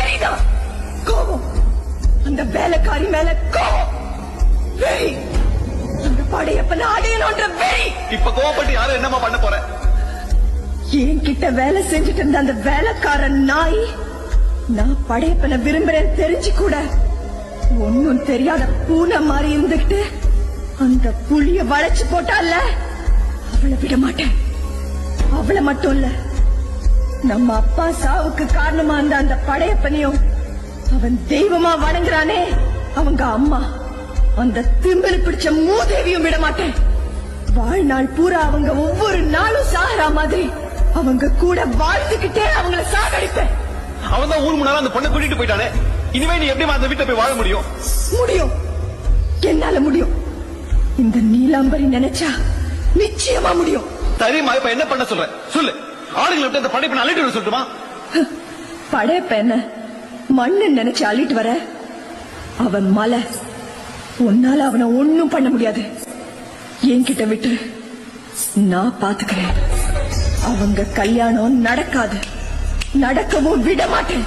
வெறிதான், கோபம். அந்த வேலைக்காரி மேல கோபம், வெறி. அந்த படையப்பன அடையணும்ன்ற வெறி. இப்ப கோவப்பட்டு யாரும் என்னமா பண்ண போற? என்கிட்ட வேலை செஞ்சுட்டு இருந்த அந்த வேலைக்காரன் நாய், நான் படையப்பன விரும்புறேன் தெரிஞ்சு கூட ஒன்னும் தெரியாத பூனை மாதிரி இருந்துகிட்டு அந்த புளிய வளைச்சு போட்டால, அவளை விட மாட்டேன். அவளை மட்டும் இல்ல, நம்ம அப்பா சாவுக்கு காரணமா இருந்த அந்த படையப்பனையும் அவன் தெய்வமா வணங்குறானே அவங்க அம்மா, அந்த திமிரு பிடிச்ச மூதேவியும் விட மாட்டேன். வாழ்நாள் பூரா அவங்க ஒவ்வொரு நாளும் சாகரா மாதிரி அவங்க கூட வாழ்த்துக்கிட்டே அவங்கள சாகடிப்பேன். அவன் தான் ஊர் முன்னால அந்த பொண்ணை கூட்டிட்டு போயிட்டானே, இனிமே நீ எப்படி அந்த வீட்டை போய் வாழ முடியும்? முடியும், என்னால முடியும். இந்த நீலாம்பரி நினைச்சா நிச்சயமா முடியும். தெரியுமா? இப்ப என்ன பண்ண சொல்ற சொல்லு. ஆளுங்களை விட்டு அந்த படைப்பை அள்ளிட்டு வர சொல்லட்டுமா? படைப்ப என்ன மண்ணு நினைச்சு அள்ளிட்டு வர? அவன் மலை, உன்னால அவனை ஒன்னும் பண்ண முடியாது. என்கிட்ட விட்டு நான் பாத்துக்கிறேன். அவங்க கல்யாணம் நடக்காது, நடக்கவும் விட மாட்டேன்.